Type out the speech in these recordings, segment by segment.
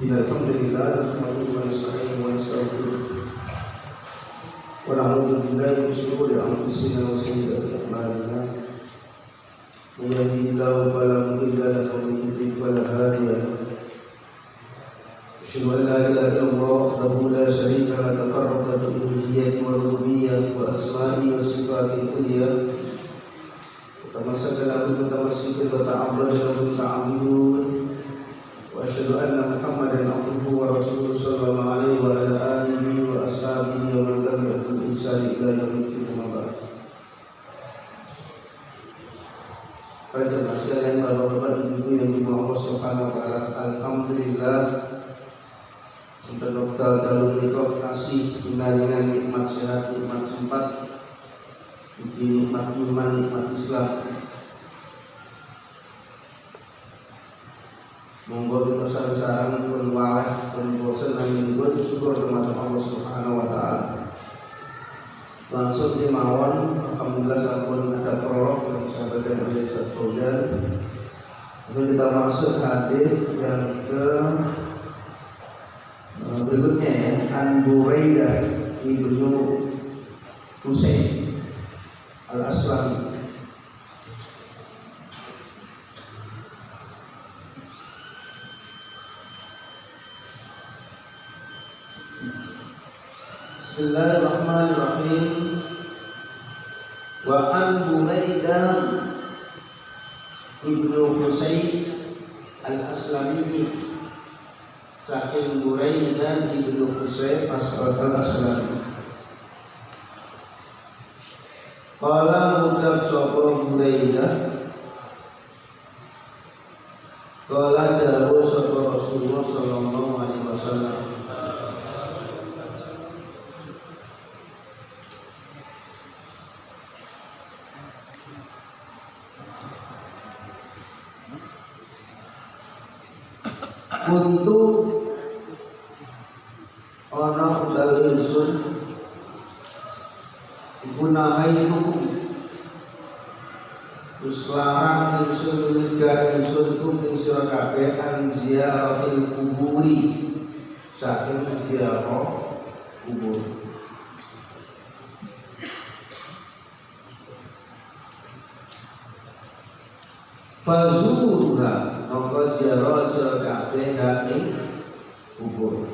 Alhamdulillah nahmaduhu wa nasta'inuhu wa nastaghfiruh wa na'udzu billahi min shururi anfusina wa sayyi'ati a'malina. May yahdihillahu fala mudilla lahu wa may yudlil fala hadiya lahu. Asyhadu an la ilaha illallah wahdahu la syarika lahu tafarrada bi uluhiyyati wa rububiyyati wa asma'i wa sifatihi kulliyah. Tamassaka lahu mutamassikun wa ta'abbada lahu ta'abbidun. Wa asyhadu anna Muhammadan abduhu wa rasuluhu sallallahu alaihi wa ala alihi wa ashabihi wa man tabi'ahum bi ihsan ila yaumil qiyamah. Para jemaah sekalian, bapak-bapak, ibu-ibu yang dimuliakan Allah Subhanahu wa taala, alhamdulillah sudah dokter dalam nikah kasih dengan nikmat sehat, nikmat sempat, nikmat iman, nikmat Islam. Monggo kita sareng-sareng pun waleh pun bosen nanging buat syukur kepada Allah Subhanahu wa taala. Langsung dimawon, alhamdulillah sampun ada prolog yang disampaikan oleh Ustaz Fauzan. Lalu kita masuk hadis yang ke berikutnya ya, An Buraidah ibnu Husain al-Aslami. Bismillahirrahmanirrahim. Wa an Buraidah ibnu Husain al-Aslami, saking Buraidah ibnu Husain al-Aslami. Qala ucap sapa Buraidah, qala dawuh sapa Rasulullah sallallahu alaihi wasallam, untuk ana utawi ingsun gunahaiku uslarang ingsun nyegah ingsun kum ing sira kabeh an ziyaratil kuburi, saking ziarah kubur. Fazuruha, maka ziarah sira kabeh ing kubur.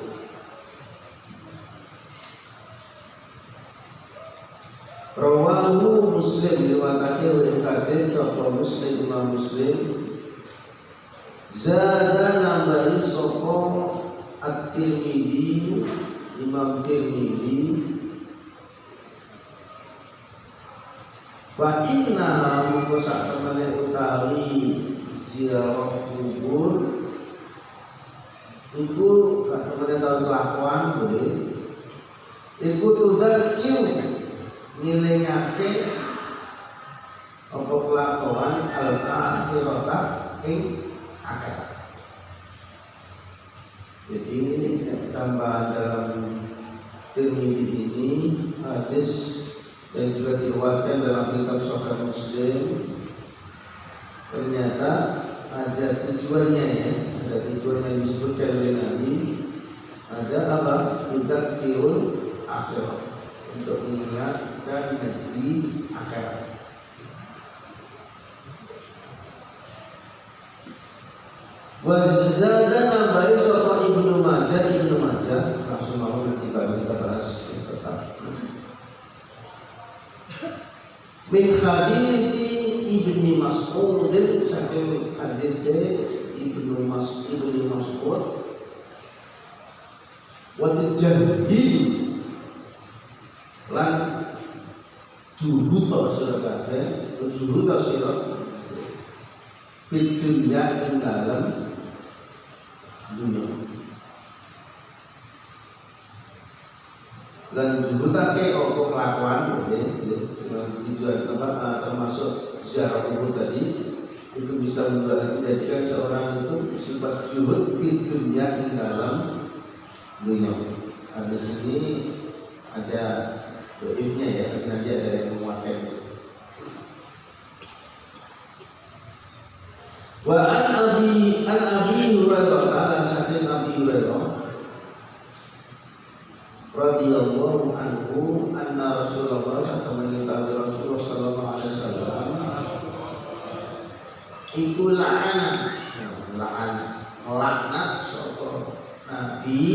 Rawahu Muslim, riwayatake oleh Kadir sapa Muslim, Imam Muslim. Zada nambahi sapa At-Tirmidzi, Imam Tirmidzi, wa inna mungko sak temene utawi ziarah kubur iku sak temene tau kelakuan boleh iku tudzakir ngilingake apa kelakuan al-akhirata ing akhirat. Jadi tambahan dalam Tirmidzi ini hadis dan juga diriwayatkan dalam kitab Sahih Muslim. Ternyata ada tujuannya ya, ada tujuan yang disebutkan oleh Nabi. Ada apa? Tudzakirul akhirat, untuk mengingatkan negeri akhirat. Wazada nambahi sapa Ibnu Majah langsung mau nanti baru kita bahas yang tetap. Min hadithi Ibni Mas'ud, saking hadithi Ibni Mas'ud wa tajahhi lan juhuta sira kabeh, juhuta sira fid dunya ing dalem dunya, dan juhutake apa kelakuan boleh tujuan termasuk ziarah kubur tadi itu bisa menjadikan seorang itu sifat juhud fid dunya ing dalam dunia. Ada sini ada doifnya ya, tapi nanti ada yang menguatkan. Wa an Abi Hurairah dan saking Abi Hurairah radhiyallahu anhu anna Rasulullah sallallahu alaihi wasallam iku laknat sapa Nabi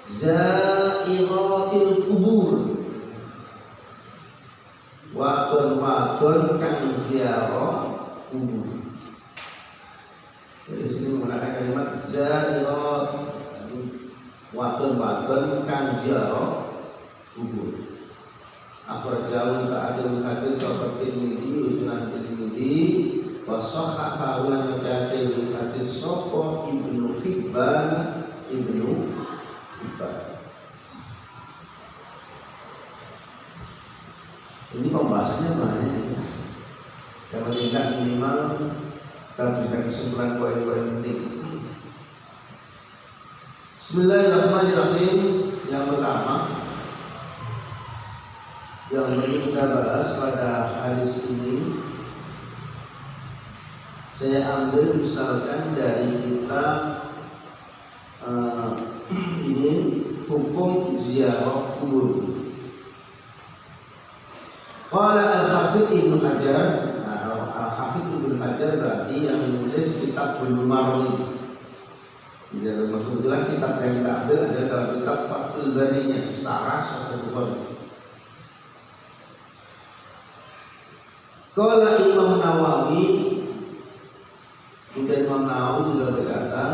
zairatil kubur wadon kang ziarah kubur. Jadi sini menggunakan kalimat zairat wadon kang ziarah kubur. Akhrajahu ta'adul hadis wa Tirmidzi Sunan Tirmidzi wa sahhaha wa naqatil hadis sapa Ibnu Hibban. Ini pembahasannya banyak ya. Yang penting minimal kita berikan kesimpulan poin-poin penting. Bismillahirrahmanirrahim. Yang pertama yang perlu kita bahas pada hadis ini, saya ambil misalkan dari kitab ini hukum ziarah kubur. Qala al-Hafidz Ibnu Hajar. Al-Hafidz Ibnu Hajar berarti yang menulis kitab Bulughul Maram. Jadi kebetulan kitab yang kita ambil adalah dalam kitab Fathul Bari-nya, Syarah Sahih Bukhari. Qala Imam Nawawi, kemudian Imam Nawawi juga berkata,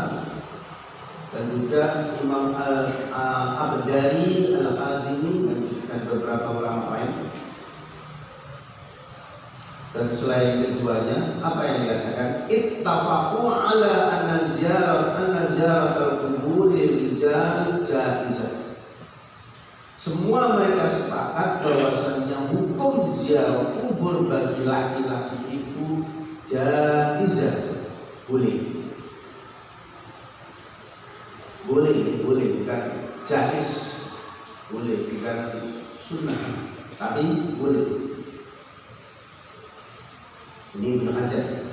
dan juga Imam Al-Abdari Al-Azimi dan beberapa ulama lain. Dan selain keduanya, apa yang dikatakan? Ittafaqu ala anna ziyarat al-qubur lirijal jaizah. Semua mereka sepakat bahwasanya hukum ziarah kubur bagi laki-laki itu jaizah, boleh, bukan jaiz, boleh, bukan sunnah, tapi boleh. Ini Ibnu Hajar.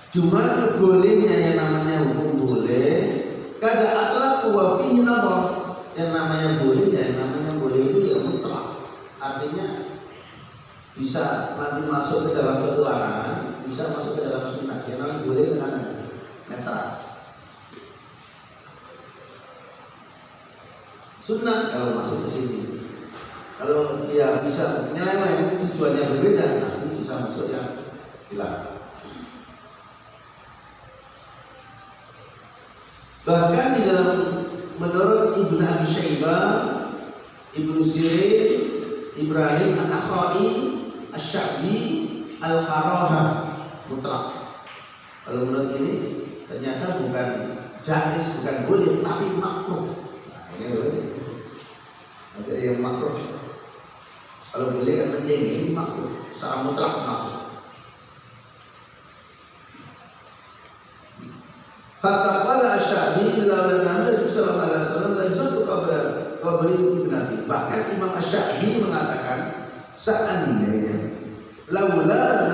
Cuma bolehnya yang namanya hukum boleh, kada atlaq wa fihi nadhar. Yang namanya boleh, yang namanya boleh itu ya mutlak. Artinya bisa nanti masuk ke dalam suatu larangan, bisa masuk ke dalam sunnah. Yang namanya boleh dengan netral. Sunnah kalau masuk ke sini. Kalau dia bisa menyeleweng, tujuannya berbeda, nanti bisa masuk yang dilarang. Bahkan di dalam menurut Ibnu Abi Syaibah, Ibnu Sirin, Ibrahim An-Nakhai, Asy-Sya'bi, Al-Qarahah mutlak. Kalau menurut ini ternyata bukan jaiz, bukan boleh, tapi makruh. Nah, ini boleh. Ada yang makruh. Kalau boleh kan penting, ini makruh, secara mutlak makruh. Kata qala Asy-Sya'bi la Nabi sallallahu alaihi wasallam la yuzatu qabri ibnati. Bahkan Imam Asy-Sya'bi mengatakan seandainya laula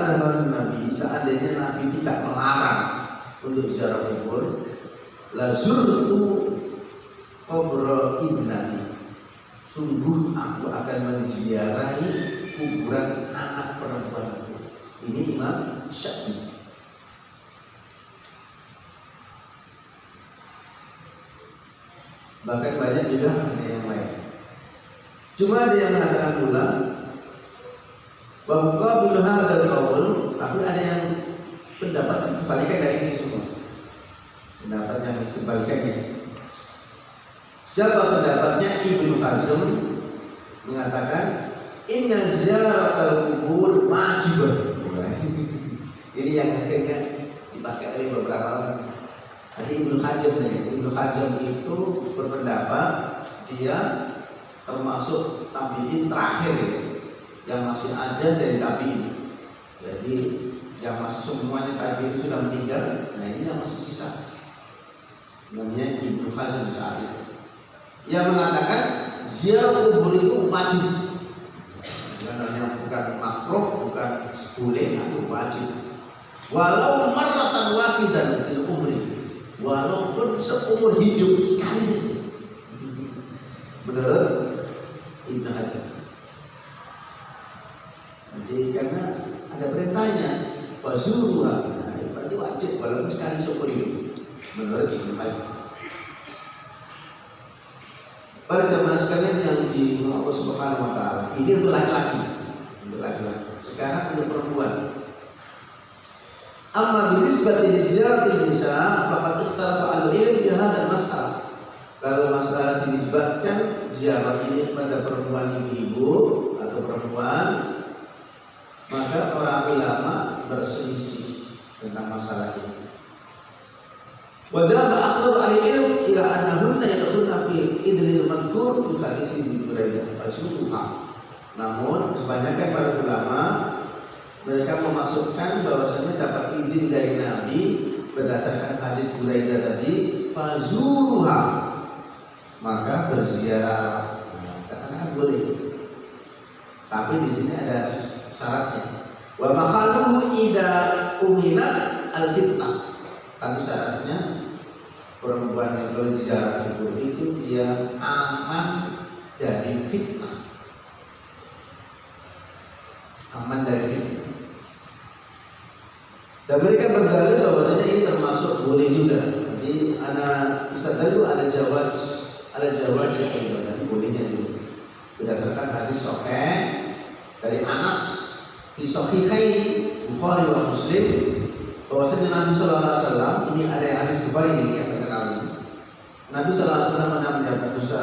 Nabi, seandainya Nabi tidak melarang untuk ziarah kubur, la zurtu qabra ibnati. Sungguh aku akan menziarahi kuburan anak perempuanku. Ini Imam Syafi'i. Bahkan banyak juga yang lain. Cuma ada yang mengatakan pula bahwa qabil hadzal qaul, tapi ada yang pendapat yang kebalikan dari ini semua. Pendapat yang kebalikannya. Siapa pendapatnya? Ibnu Hazm mengatakan inna ziyaratal kubur wajib. Ini yang akhirnya dipakai oleh beberapa orang. Jadi Ibnu Hazm itu berpendapat dia termasuk tabi'in terakhir yang masih ada dari tabi'in. Jadi yang masih semuanya tabi'in sudah meninggal, nah ini yang masih sisa. Namanya Ibnu Hazm saat itu. Yang mengatakan ziarah kubur itu wajib. Bukan makruh, bukan boleh, itu wajib. walau marratan wahidan fil umri, walaupun seumur hidup sekali saja. Menurut Ibnu Hajar. Jadi karena ada perintahnya fazuruha, nah, berarti wajib walaupun sekali seumur hidup. Menurut Ibnu Hajar. Para jamaah sekalian yang di Allah Subhanahu wa taala, ini untuk laki-laki. Untuk laki-laki. Sekarang untuk perempuan. Amma binisbati liziaratil nisa faqad ikhtalafa al-ilm fi hadzal mas'alah. Kalau masalah dinisbatkan ziarah ini pada perempuan ibu-ibu atau perempuan, maka para ulama berselisih tentang masalah ini. Wa dhaba aqrab al-ilm ila annahunna yadkhulna fi idnil madhkur fi hadis Ibnu Buraidah fasuha. Namun kebanyakan para ulama mereka memasukkan bahwasanya dapat izin dari Nabi berdasarkan hadis Buraidah tadi fazuruha, maka berziarah. Nah, boleh. Tapi di sini ada syaratnya. Wa makhaluhu ida umina al-fitnah. Tapi syaratnya perempuan yang kalau ziarah itu dia aman dari fitnah. Aman dari fitnah. Dan mereka berdalil bahwasanya ini termasuk boleh juga. Jadi anak istadlu ala jawaz dan bolehnya juga. Berdasarkan hadis sahih dari Anas di Sahihain Bukhari wa Muslim bahwasanya Nabi sallallahu alaihi wasallam, ini ada yang hadis Bukhari ini yang terkenal. Nabi sallallahu alaihi wasallam menyampaikan dosa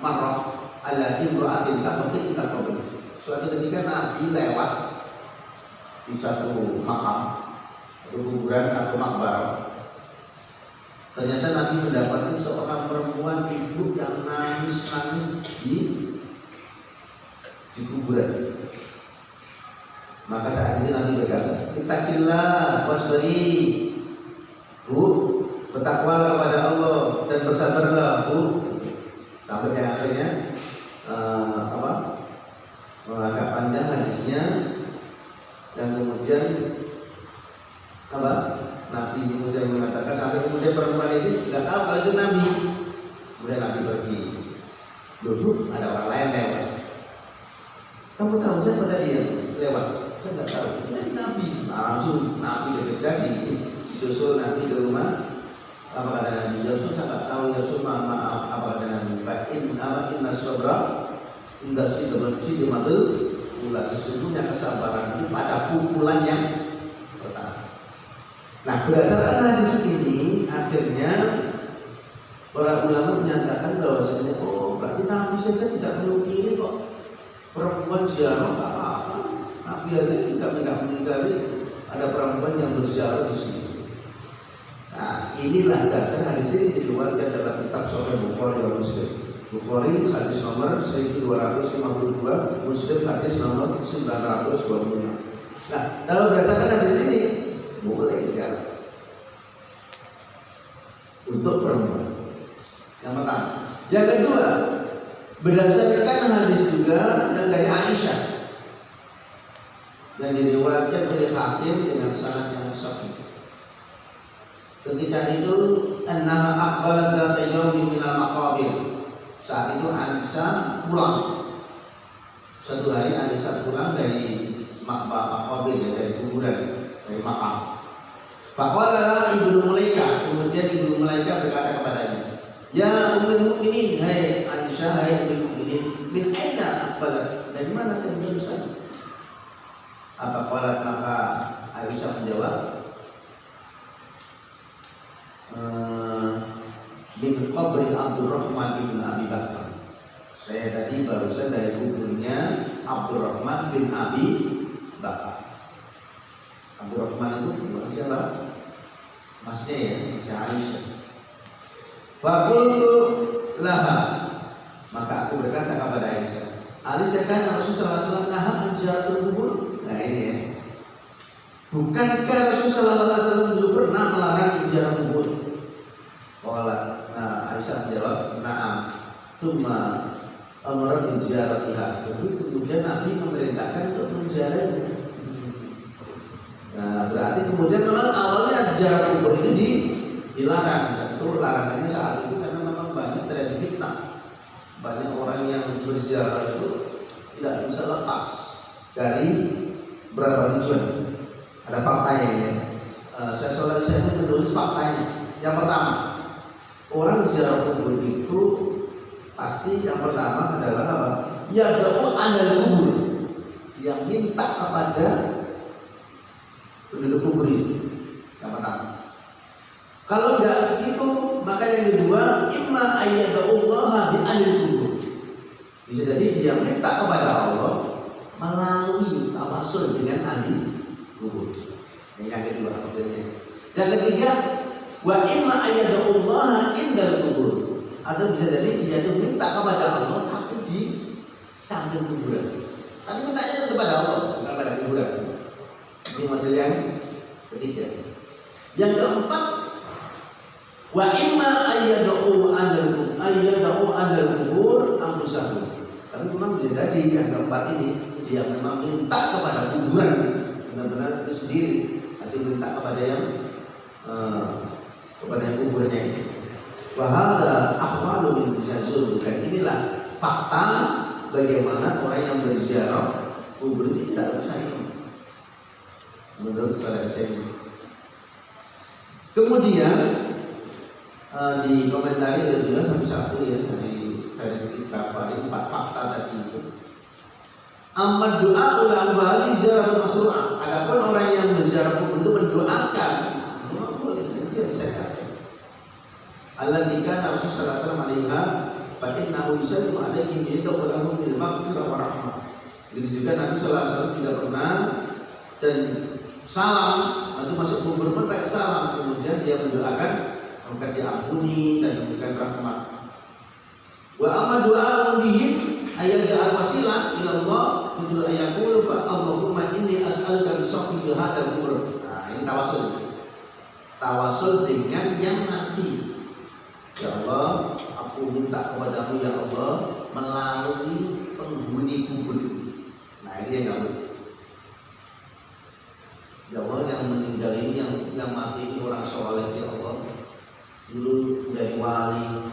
marrah ala imra'atin taqati taqabul. Suatu ketika Nabi lewat di satu makam atau kuburan atau makbar, ternyata Nabi mendapati seorang perempuan ibu yang nangis-nangis di kuburan. Maka saat ini Nabi berkata, "Ittaqillah wasbiri." Bu, bertakwalah kepada Allah dan bersabarlah, Bu. Sampai yang akhirnya agak panjang hadisnya, dan kemudian Nabi kemudian mengatakan, sampai kemudian perempuan itu tidak tahu kalau itu Nabi. Kemudian Nabi pergi. Dulu ada orang lain lewat. Kamu tahu siapa tadi yang lewat? Saya nggak tahu. Jadi Nabi. Langsung Nabi kejar disusul Nabi ke rumah. Apa kata Nabi? Ya Rasul, saya nggak tahu. Ya Rasul, maaf. Apa kata Nabi? Inna sabra inda sidratil muntaha. Sesungguhnya kesabaran itu pada pukulan yang pertama. Nah, berdasarkan hadis ini akhirnya para ulama menyatakan bahwasanya berarti Nabi saja tidak menukili kok perempuan ziarah, nggak apa-apa. Nabi aja tidak mengingkari ada perempuan yang berziarah di sini. Nah, inilah dasar hadis ini dikeluarkan dalam kitab Sahih Bukhari dan Muslim. Bukhari hadis nomor 1252, Muslim hadis nomor 925. Nah, kalau berdasarkan hadis ini boleh ziarah untuk perempuan. Yang pertama. Yang kedua, berdasarkan hadis juga yang dari Aisyah yang diriwayatkan oleh Hakim dengan sanad yang sahih. Ketika itu annaha aqbalat dzata yaumin minal maqabir. Saat itu Aisyah pulang. Suatu hari Aisyah pulang dari maqabir, dari kuburan, dari makam. Faqala Ibnu Mulaikah, kemudian Ibnu Mulaikah berkata kepadanya, "Ya ummul mukminin, hai Aisyah, hai ummul mukminin, min aina aqbalat? Dari mana kamu barusan?" Apa qalat? Maka Aisyah menjawab, min qabri Abdurrahman bin Abi Bakar. Saya tadi barusan dari kuburnya Abdurrahman bin Abi Bakar. Abdurrahman itu bukan siapa? Masnya ya, masnya Aisyah. Faqultu laha, maka aku berkata kepada Aisyah, Aisyah kan Rasulullah SAW naha an ziyaratul kubur. Nah ini ya, bukankah Rasulullah SAW dulu pernah melarang ziarah kubur? Aisyah menjawab, na'am. Tsumma amara bi ziyaratiha. Kemudian Nabi memerintahkan untuk menziarahinya. Nah, berarti kemudian dilarang. Dan itu larangannya saat itu karena memang banyak terjadi fitnah. Banyak orang yang berziarah itu tidak bisa lepas dari berapa tujuan. Ada faktanya ya. Saya menulis faktanya. Yang pertama, orang ziarah kubur itu pasti yang pertama adalah apa? Yad'u 'alal kubur, yang minta kepada penduduk kubur itu. Yang pertama. Kalau enggak itu, maka yang kedua, imma ayyada'ullaha bi 'alil kubur. Bisa jadi dia minta kepada Allah melalui tawassul dengan ahli kubur. Yang kedua maksudnya. Yang ketiga, wa imma ayyada'ullaha indal kubur. Atau bisa jadi dia itu minta kepada Allah tapi di samping kuburan. Tapi mintanya itu kepada Allah, bukan pada kuburan. Ini model yang ketiga. Yang keempat, wa imma ayyada'u andal kubur anfusahum. Tapi memang bisa jadi yang keempat ini dia memang minta kepada kuburan, benar-benar itu sendiri, atau minta kepada yang kuburnya itu. Wa hadza ahwalu min jazul. Dan inilah fakta bagaimana orang yang berziarah kubur ini tidak bisa ini. Menurut saudara saya. Kemudian di komentari ada juga satu ya dari kita paling 4 fakta tadi itu. Amma doa ulang bali ziarah masru'ah. Adapun orang yang berziarah kubur itu mendoakan, boleh dia bisa kata. Allah dikatakan Rasulullah sallallahu alaihi wasallam alaiha fa innahu yusallimu alaihim yad'u bil maghfirah wa rahmah. Jadi juga Nabi sallallahu alaihi wasallam tidak pernah dan salam atau masuk kubur pun pakai salam, kemudian dia mendoakan agar diampuni dan diberikan rahmat. Wa amma du'a bihim ayat al-wasilah ila Allah itu ayaqulu fa Allahumma inni as'aluka bi sahbi hadzal kubur. Nah, ini tawasul. Tawasul dengan yang mati. Ya Allah, aku minta kepadamu ya Allah melalui penghuni kubur. Nah, ini yang kamu. Ya Allah, yang meninggal ini yang mati ini orang soleh ya Allah. Dulu dari wali.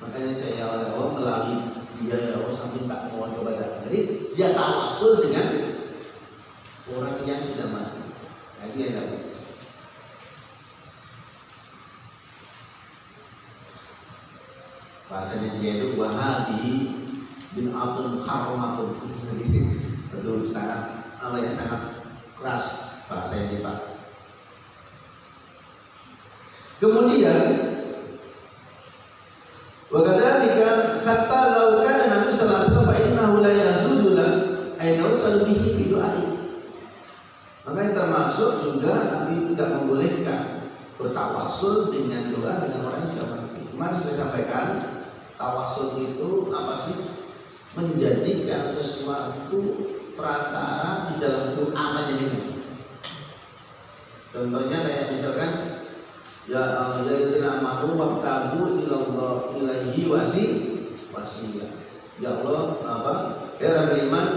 Makanya saya ya Allah melalui dia ya Allah saya minta mohon kepada. Jadi dia tawasul dengan orang yang sudah mati. Nah, ini yang kamu. Bahasanya dia itu wahadi bin Abdul Harumatun. Betul sangat sangat keras bahasa ini Pak. Kemudian wakadzalika hatta law kana Nabi sallallahu alaihi wasallam fa innahu la yazudu la ayawsal bihi bi du'ai. Makanya termasuk juga Nabi tidak membolehkan bertawasul dengan doa dengan orang yang sudah mati. Kemarin sudah sampaikan tawasul itu apa sih? Menjadikan sesuatu perantara di dalam doa menjadi. Contohnya kayak misalkan ya ilamahu waqtabu ilallah ilaihi wasilah. Ya Allah apa? Ya orang beriman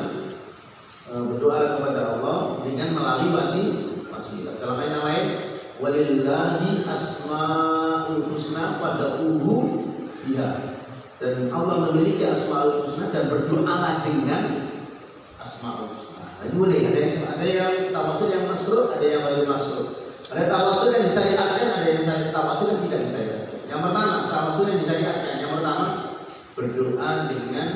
berdoa kepada Allah dengan melalui wasilah. Dalam ayat yang lain walillahi asmaul husna fad'uhu biha. Dan Allah memiliki asmaul husna dan berdoalah dengan asmaul husna. Nah, ini boleh. Ada yang tawasul yang masruh, ada yang baru masruh. Ada tawasul yang disyariatkan, ada yang tawasul yang tidak disyariatkan. Yang pertama tawasul yang disyariatkan. Yang pertama berdoa dengan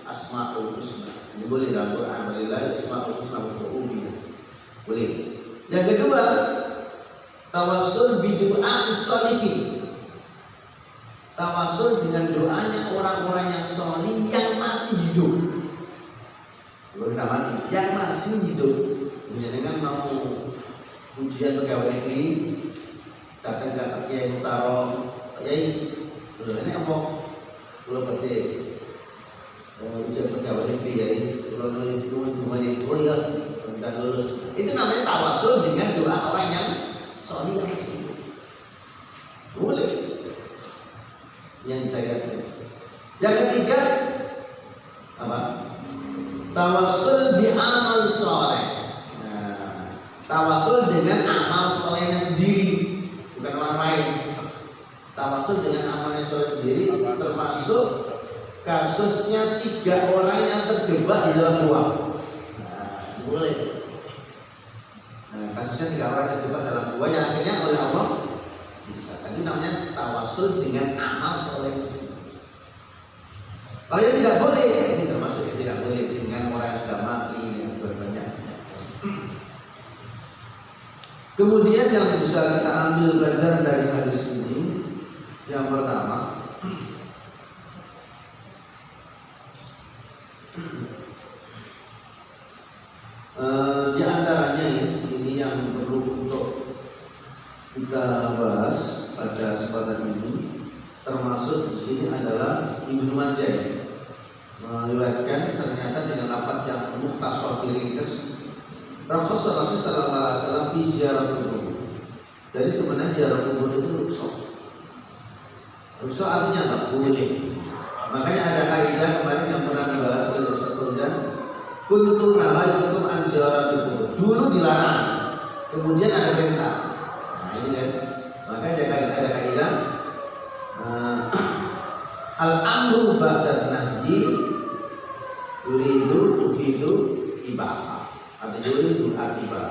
asmaul husna. Ini boleh dalam Quran. Walillahi asmaul husna fad'uhu biha. Boleh. Yang kedua tawasul bidu'a as-shalihin. Tawasul dengan doanya orang-orang yang soleh yang masih hidup. Bukan mati, yang masih hidup. Misalnya mau ujian pegawai negeri, datang ke Kiai Mutaro, Kiai, ini apa? Kalau pada ujian pegawai negeri, Kiai, kalau ya, dan lulus. Itu namanya tawasul dengan doa orang yang soleh yang masih hidup. Boleh. Yang saya katakan. Yang ketiga apa? Tawasul bi amal soleh. Nah, tawasul dengan amal solehnya sendiri, bukan orang lain. Tawasul dengan amalnya soleh sendiri termasuk kasusnya 3 orang yang terjebak di dalam gua. Nah, boleh. Nah, kasusnya 3 orang yang terjebak dalam gua yang akhirnya oleh Allah bisa. Itu namanya tawasul dengan amal soleh. Kalau yang tidak boleh, ini termasuk yang tidak boleh dengan orang yang sudah mati yang berbanyak. Kemudian yang bisa kita ambil pelajaran dari hadis ini, yang pertama, di antaranya ini yang perlu untuk kita bahas pada kesempatan ini, termasuk di sini adalah Ibnu Majah meriwayatkan ternyata dengan lafaz yang mukhtasar ringkas. Rasulullah sallallahu alaihi wasallam di ziarah kubur. Jadi sebenarnya ziarah kubur itu rukhsah. Rukhsah artinya apa? Boleh. Makanya ada kaidah kemarin yang pernah dibahas oleh Ustaz Fauzan, kuntu nahaytukum an ziarah kubur. Dulu dilarang, kemudian ada perintah. Nah ini kan. Makanya ada kaidah al-amru ba'da nahyi yuridu tufidu ibadah atau yuridu atibah.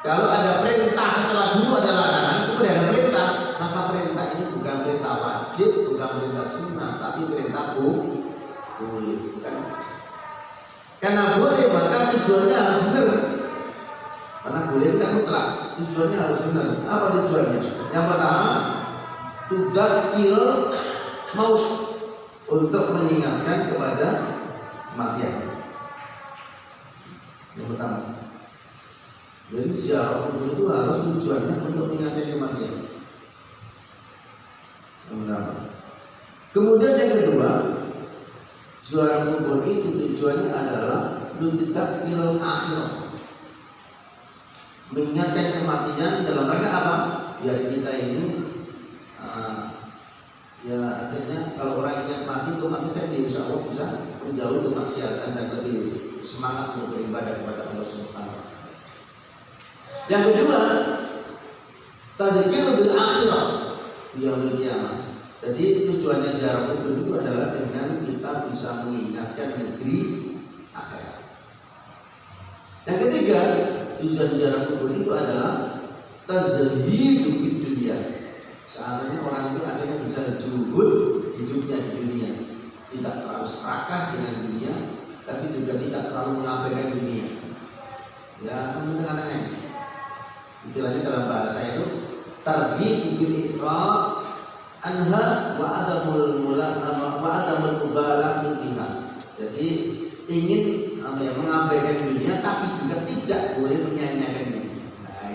Kalau ada perintah setelah dulu ada larangan, kemudian ada perintah, maka perintah ini bukan perintah wajib, bukan perintah sunnah, tapi perintah boleh. Bukan. Karena boleh maka tujuannya harus benar. Karena boleh kan mutlak, tujuannya harus benar. Apa tujuannya? Yang pertama, tudzakir maut, untuk mengingatkan kepada kematian. Yang pertama, jadi ziarah kubur itu harus tujuannya untuk mengingatkan kematian. Yang pertama. Kemudian yang kedua, ziarah kubur itu tujuannya adalah tudzakirul akhirah, mengingatkan kematian dalam rangka apa? Biar kita ini ya akhirnya kalau orang ingat mati otomatis kan dia insya Allah bisa menjauh kemaksiatan dan lebih semangat untuk beribadah kepada Allah Subhanahu wa taala. Yang kedua, tadzkir bil akhirah yaumil qiyamah. Jadi tujuannya ziarah kubur itu adalah dengan kita bisa mengingatkan negeri akhirat. Yang ketiga, tujuan ziarah kubur itu adalah tazhidu fid dunya. Seandainya orang itu akhirnya bisa zuhud hidupnya di dunia, tidak terlalu serakah dengan dunia, tapi juga tidak terlalu mengabaikan dunia. Ya, tengah-tengahnya. Istilahnya dalam bahasa itu targhib bil iqrar anha wa adamul mubalah biha. Jadi ingin mengabaikan dunia, tapi juga tidak boleh menyanyiakan dunia. Nah,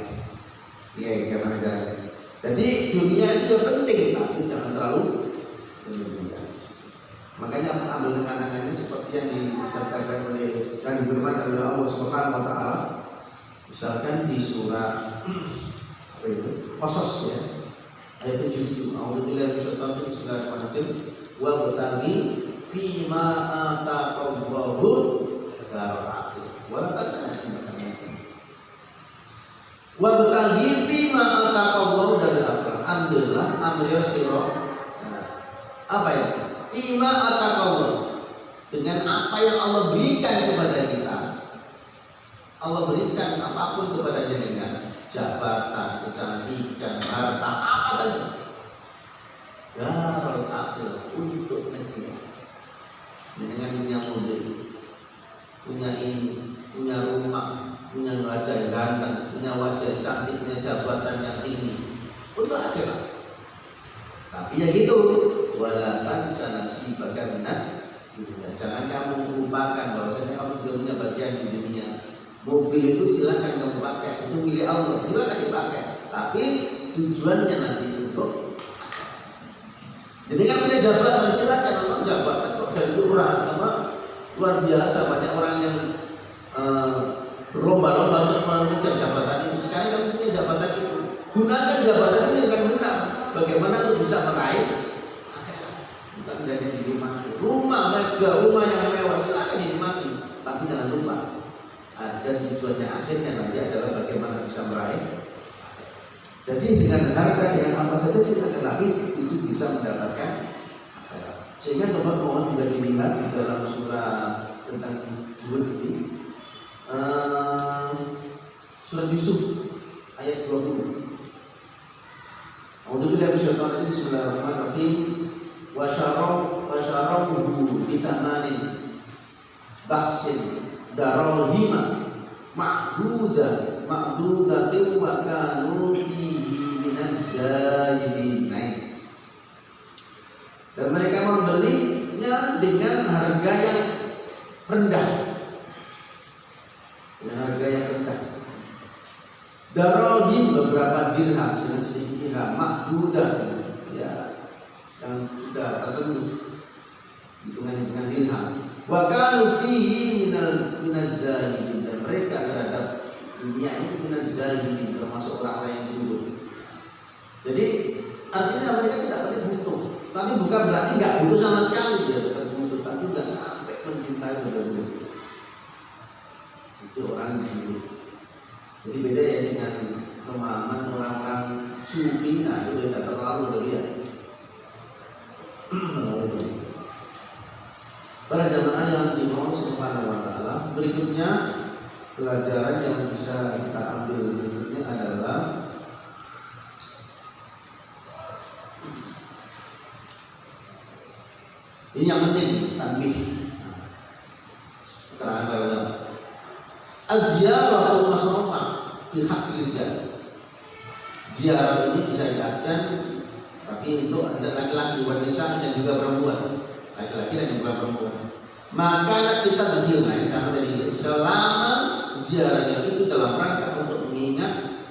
iya, gimana caranya? Jadi dunia itu penting, tapi jangan terlalu berlebihan. Makanya ambil tengah-tengahnya seperti yang disampaikan oleh dan difirmankan oleh Allah Subhanahu wa taala. Misalkan di surah apa itu? Qasas ya. Ayat 77. A'udzubillahi minasyaitonir rajim. Bismillahirrahmanirrahim. Wa bataghi fima ataqallahu daral akhir. Wa la tansa nasibaka. Wa bataghi fima ataqallahu daral akhir. Ambillah amriya sira. Apa ya? Fima ataqallahu. Dengan apa yang Allah berikan kepada kita. Allah berikan apapun kepada jenengan, jabatan, kecantikan, harta, apa saja. Darul akhir untuk negeri. Jenengan punya mobil, punya ini, punya rumah, punya wajah yang ganteng, punya wajah yang cantik, punya jabatan yang tinggi. Untuk akhirat. Tapi ya gitu, wala tansa nasibaka minad dunya. Jangan kamu lupakan bahwasanya kamu sudah punya bagian di dunia. Mobil itu silakan kamu pakai, itu milik Allah, silakan dipakai. Tapi tujuannya nanti untuk jadi kan punya jabatan, silakan memang jabatan kok dari luar biasa, banyak orang yang berlomba-lomba untuk mengejar jabatan itu. Sekarang kamu punya jabatan itu, gunakan jabatan ini dengan benar. Bagaimana untuk bisa meraih bukan hanya di rumah megah, rumah yang mewah silakan dinikmati, tapi jangan lupa ada tujuannya akhirnya nanti adalah bagaimana bisa meraih. Jadi dengan harga yang apa saja silakan, tapi itu bisa mendapatkan akhirat. Sehingga mohon tidak dilihat di dalam surah tentang juhud ini, surat Yusuf ayat 20. A'udzubillahi minasyaitonir rajim. Bismillahirrahmanirrahim. Wa syarahu bi thamanin baksin darahima ma'dudatin wa kanu fihi minaz zahidin. Dan mereka membelinya dengan harga yang rendah. Dengan harga yang rendah. Darahim beberapa dirham, sedikit dirham, ma'dudah, ya, yang sudah tertentu hitungan dirham. Wa kanu fihi minaz zahidin, dan mereka terhadap dunia itu minaz zahidin, termasuk orang-orang yang zuhud. Jadi artinya mereka tidak boleh butuh, tapi bukan berarti nggak butuh sama sekali, dia tetap butuh, tapi nggak sampai mencintai benar-benar. Itu orang zuhud. Jadi beda ya dengan pemahaman orang-orang sufi. Nah itu beda, terlalu berlebihan. Para jamaah yang dimau subhanahu wa ta'ala, berikutnya pelajaran yang bisa kita ambil berikutnya adalah ini yang penting, tanbih. Keterangan para ulama. Az-ziyaratul masrufah fi haqqil rijal. Ziarah ini disyariatkan tapi untuk ada laki-laki, wanita dan juga perempuan. Laki-laki dan juga perempuan. Maka kita berdiri sama tadi, selama ziarahnya itu dalam rangka untuk mengingat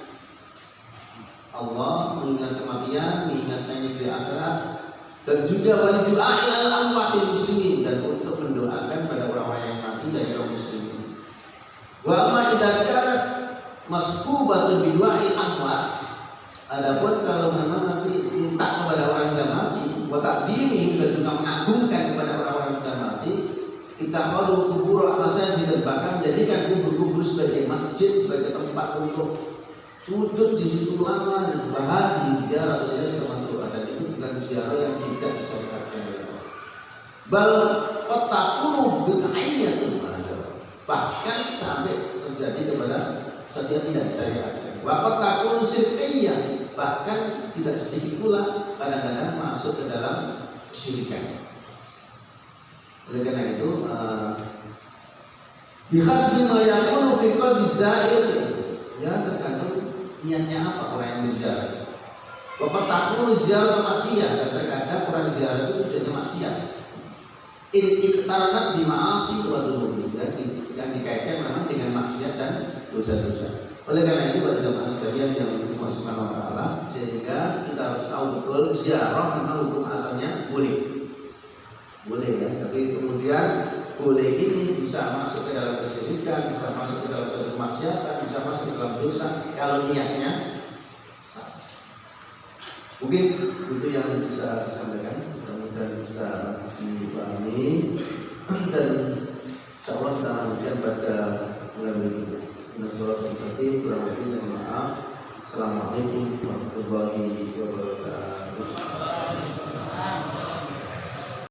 Allah, mengingat kematian, mengingat negeri akhirat, dan juga wali doa ilal amwatil muslimin, dan untuk mendoakan pada orang-orang yang mati dari kaum muslimin. Wa ma idza kanat masbubatun bi du'ai amwat. Adapun kalau memang nanti minta kepada orang yang mati, wa taqdimi, dan juga mengagungkan kepada orang-orang yang sudah mati, kita perlu kubur masjid, bahkan menjadikan kubur-kubur sebagai masjid, sebagai tempat untuk sujud di situ lama dan bahkan di ziarah oleh termasuk ada itu bukan ziarah yang tidak disyariatkan oleh Allah. Bal qatakunu bid'aiyatun, bahkan sampai terjadi kepada setiap tidak disyariatkan. Wa qatakunu syirkiyah, bahkan tidak sedikit pula kadang-kadang masuk ke dalam kesyirikan. Oleh karena itu bihasbi ma yakunu fi qalbi zair, ya tergantung niatnya apa orang yang berziarah. Waktu takut ziarah maksiat, dan terkadang orang ziarah itu tujuannya maksiat. Iktaranat di ma'asi wa dzunub, yang dikaitkan memang dengan maksiat dan dosa-dosa. Oleh karena itu pada jamaah sekalian yang dimaksudkan Allah Ta'ala, sehingga kita harus tahu betul ziarah memang hukum asalnya boleh ya, tapi kemudian boleh ini bisa masuk ke dalam kesyirikan, bisa masuk ke dalam suatu kemaksiatan, bisa masuk ke dalam dosa kalau niatnya salah. Mungkin itu yang bisa disampaikan, mudah-mudahan bisa dipahami, dan insyaallah kita lanjutkan pada bulan berikutnya. Kurang lebih, maaf. Assalamualaikum warahmatullahi wabarakatuh.